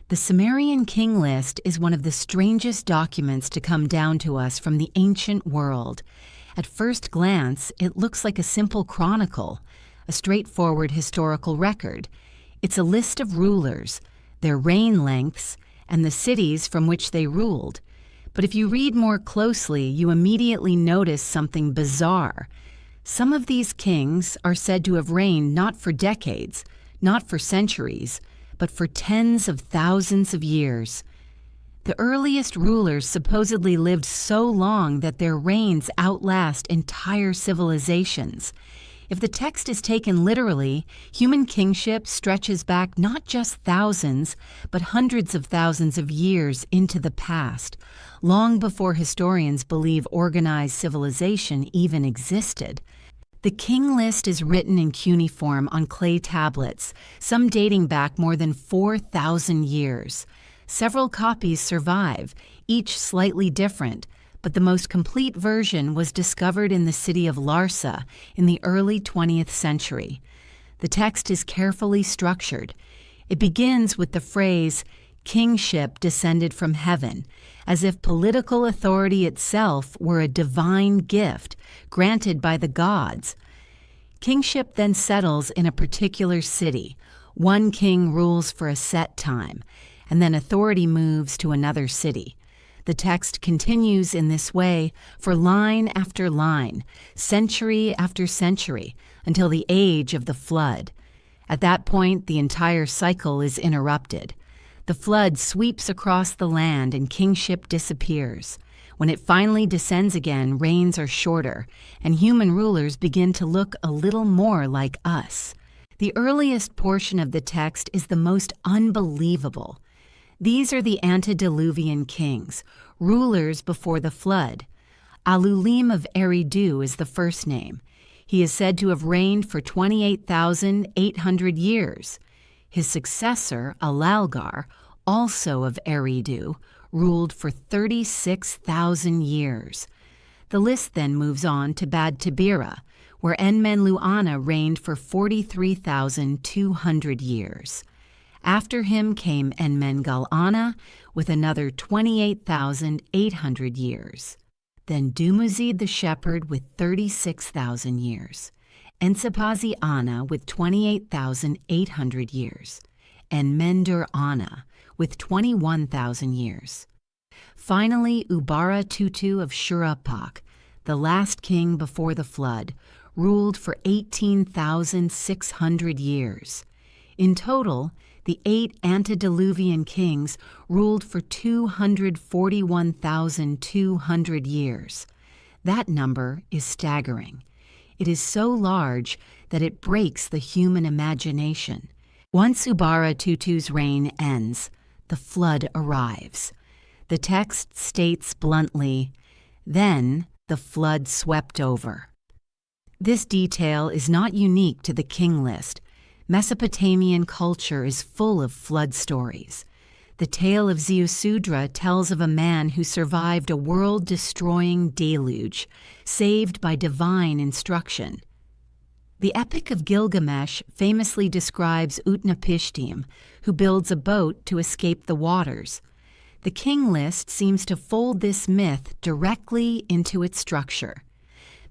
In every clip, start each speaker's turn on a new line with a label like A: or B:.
A: The Sumerian King List is one of the strangest documents to come down to us from the ancient world. At first glance, it looks like a simple chronicle, a straightforward historical record. It's a list of rulers, their reign lengths, and the cities from which they ruled. But if you read more closely, you immediately notice something bizarre. Some of these kings are said to have reigned not for decades, not for centuries, but for tens of thousands of years. The earliest rulers supposedly lived so long that their reigns outlast entire civilizations. If the text is taken literally, human kingship stretches back not just thousands, but hundreds of thousands of years into the past, long before historians believe organized civilization even existed. The King List is written in cuneiform on clay tablets, some dating back more than 4,000 years. Several copies survive, each slightly different, but the most complete version was discovered in the city of Larsa in the early 20th century. The text is carefully structured. It begins with the phrase, "Kingship descended from heaven," as if political authority itself were a divine gift granted by the gods. Kingship then settles in a particular city. One king rules for a set time, and then authority moves to another city. The text continues in this way for line after line, century after century, until the age of the flood. At that point, the entire cycle is interrupted. The flood sweeps across the land and kingship disappears. When it finally descends again, reigns are shorter, and human rulers begin to look a little more like us. The earliest portion of the text is the most unbelievable. These are the antediluvian kings, rulers before the flood. Alulim of Eridu is the first name. He is said to have reigned for 28,800 years. His successor, Alalgar, also of Eridu, ruled for 36,000 years. The list then moves on to Bad Tabira, where en-men-dur-ana reigned for 43,200 years. After him came en-men-dur-ana with another 28,800 years. Then Dumuzid the shepherd with 36,000 years. En-sepazi-ana with 28,800 years. En-men-dur-ana with 21,000 years. Finally, Ubara-Tutu of Shuruppak, the last king before the flood, ruled for 18,600 years. In total, the 8 antediluvian kings ruled for 241,200 years. That number is staggering. It is so large that it breaks the human imagination. Once Ubara-Tutu's reign ends, the flood arrives. The text states bluntly, "Then the flood swept over." This detail is not unique to the King List. Mesopotamian culture is full of flood stories. The tale of Ziusudra tells of a man who survived a world-destroying deluge, saved by divine instruction. The Epic of Gilgamesh famously describes Utnapishtim, who builds a boat to escape the waters. The King List seems to fold this myth directly into its structure.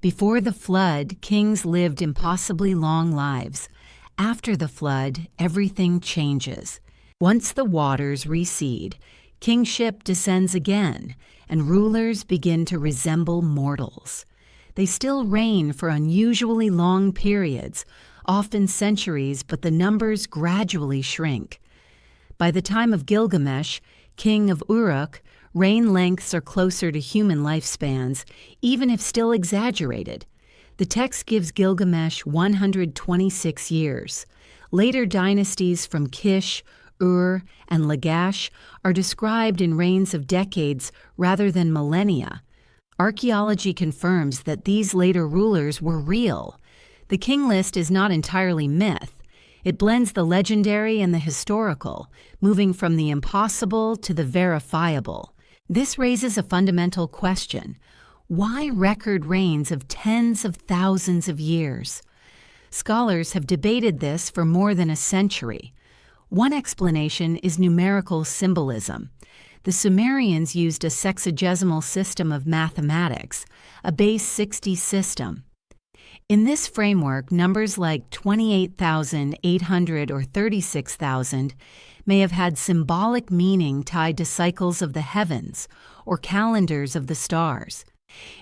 A: Before the flood, kings lived impossibly long lives. After the flood, everything changes. Once the waters recede, kingship descends again, and rulers begin to resemble mortals. They still reign for unusually long periods, often centuries, but the numbers gradually shrink. By the time of Gilgamesh, king of Uruk, reign lengths are closer to human lifespans, even if still exaggerated. The text gives Gilgamesh 126 years. Later dynasties from Kish, Ur, and Lagash are described in reigns of decades rather than millennia. Archaeology confirms that these later rulers were real. The King List is not entirely myth. It blends the legendary and the historical, moving from the impossible to the verifiable. This raises a fundamental question. Why record reigns of tens of thousands of years? Scholars have debated this for more than a century. One explanation is numerical symbolism. The Sumerians used a sexagesimal system of mathematics, a base 60 system. In this framework, numbers like 28,800 or 36,000 may have had symbolic meaning tied to cycles of the heavens or calendars of the stars.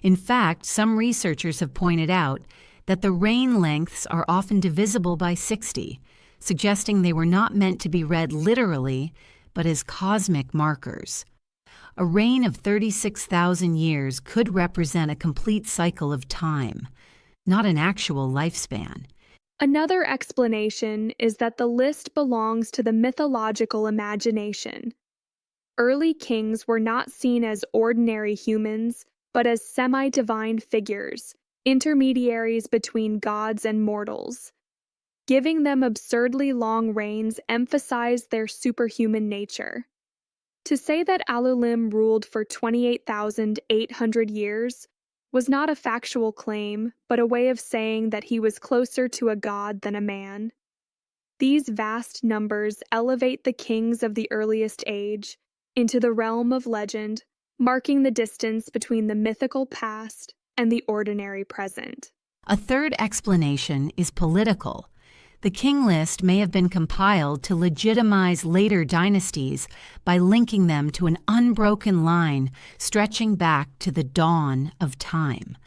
A: In fact, some researchers have pointed out that the reign lengths are often divisible by 60, suggesting they were not meant to be read literally, but as cosmic markers. A reign of 36,000 years could represent a complete cycle of time, not an actual lifespan.
B: Another explanation is that the list belongs to the mythological imagination. Early kings were not seen as ordinary humans, but as semi-divine figures, intermediaries between gods and mortals. Giving them absurdly long reigns emphasized their superhuman nature. To say that Alulim ruled for 28,800 years was not a factual claim, but a way of saying that he was closer to a god than a man. These vast numbers elevate the kings of the earliest age into the realm of legend, marking the distance between the mythical past and the ordinary present.
A: A third explanation is political. The King List may have been compiled to legitimize later dynasties by linking them to an unbroken line stretching back to the dawn of time.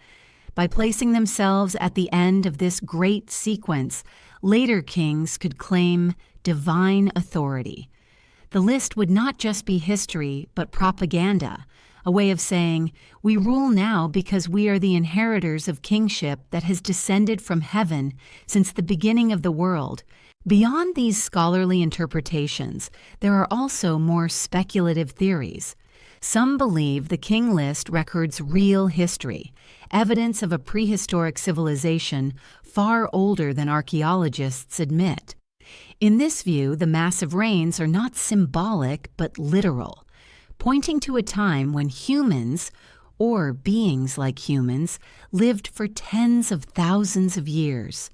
A: By placing themselves at the end of this great sequence, later kings could claim divine authority. The list would not just be history, but propaganda, a way of saying, we rule now because we are the inheritors of kingship that has descended from heaven since the beginning of the world. Beyond these scholarly interpretations, there are also more speculative theories. Some believe the King List records real history, evidence of a prehistoric civilization far older than archaeologists admit. In this view, the massive reigns are not symbolic but literal, pointing to a time when humans, or beings like humans, lived for tens of thousands of years.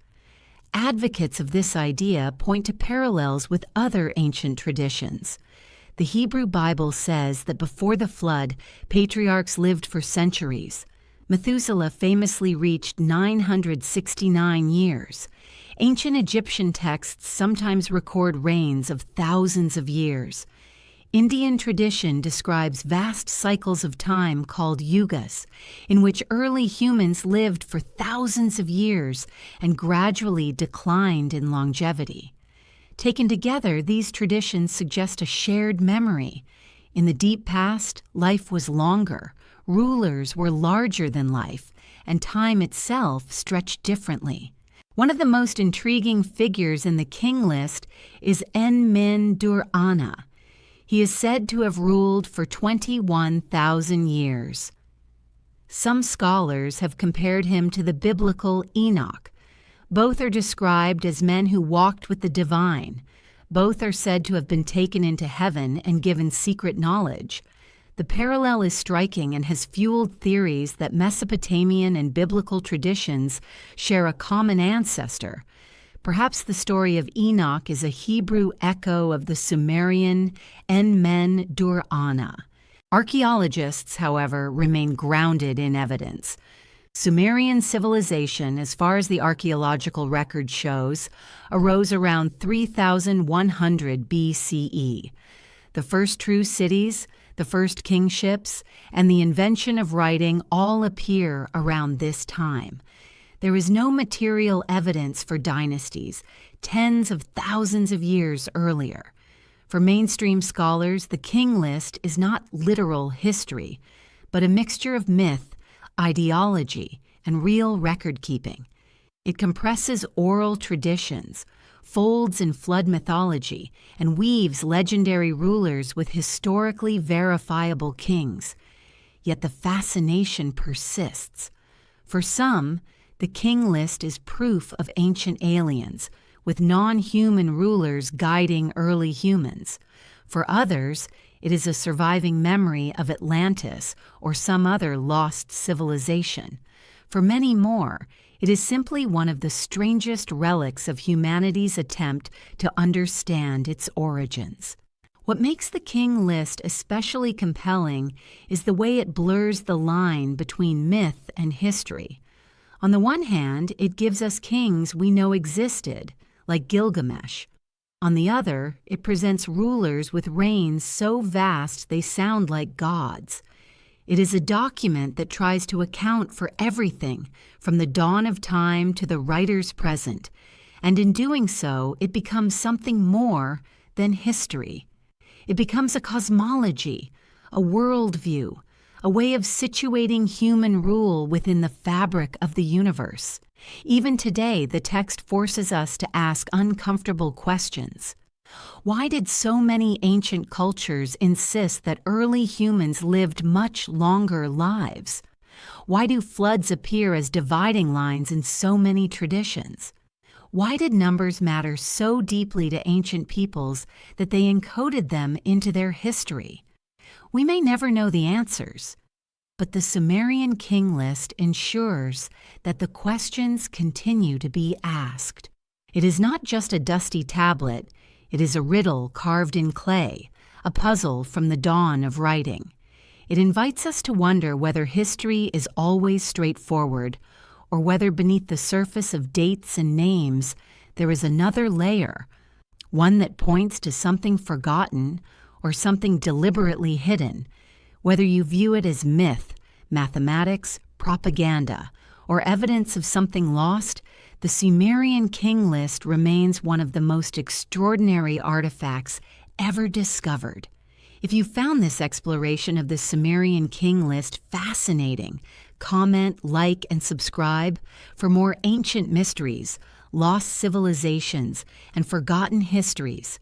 A: Advocates of this idea point to parallels with other ancient traditions. The Hebrew Bible says that before the flood, patriarchs lived for centuries. Methuselah famously reached 969 years. Ancient Egyptian texts sometimes record reigns of thousands of years. Indian tradition describes vast cycles of time called yugas, in which early humans lived for thousands of years and gradually declined in longevity. Taken together, these traditions suggest a shared memory. In the deep past, life was longer, rulers were larger than life, and time itself stretched differently. One of the most intriguing figures in the King List is en-men-dur-ana. He is said to have ruled for 21,000 years. Some scholars have compared him to the biblical Enoch. Both are described as men who walked with the divine. Both are said to have been taken into heaven and given secret knowledge. The parallel is striking and has fueled theories that Mesopotamian and biblical traditions share a common ancestor. Perhaps the story of Enoch is a Hebrew echo of the Sumerian en-men-dur-ana. Archaeologists, however, remain grounded in evidence. Sumerian civilization, as far as the archaeological record shows, arose around 3100 BCE. The first true cities, the first kingships, and the invention of writing all appear around this time. There is no material evidence for dynasties, tens of thousands of years earlier. For mainstream scholars, the King List is not literal history, but a mixture of myth, ideology, and real record-keeping. It compresses oral traditions, folds in flood mythology, and weaves legendary rulers with historically verifiable kings. Yet the fascination persists. For some, the King List is proof of ancient aliens, with non-human rulers guiding early humans. For others, it is a surviving memory of Atlantis or some other lost civilization. For many more, it is simply one of the strangest relics of humanity's attempt to understand its origins. What makes the King List especially compelling is the way it blurs the line between myth and history. On the one hand, it gives us kings we know existed, like Gilgamesh. On the other, it presents rulers with reigns so vast they sound like gods. It is a document that tries to account for everything from the dawn of time to the writer's present, and in doing so, it becomes something more than history. It becomes a cosmology, a worldview, a way of situating human rule within the fabric of the universe. Even today, the text forces us to ask uncomfortable questions. Why did so many ancient cultures insist that early humans lived much longer lives? Why do floods appear as dividing lines in so many traditions? Why did numbers matter so deeply to ancient peoples that they encoded them into their history? We may never know the answers, but the Sumerian King List ensures that the questions continue to be asked. It is not just a dusty tablet, it is a riddle carved in clay, a puzzle from the dawn of writing. It invites us to wonder whether history is always straightforward, or whether beneath the surface of dates and names there is another layer, one that points to something forgotten or something deliberately hidden, whether you view it as myth, mathematics, propaganda, or evidence of something lost. The Sumerian King List remains one of the most extraordinary artifacts ever discovered. If you found this exploration of the Sumerian King List fascinating, comment, like, and subscribe for more ancient mysteries, lost civilizations, and forgotten histories.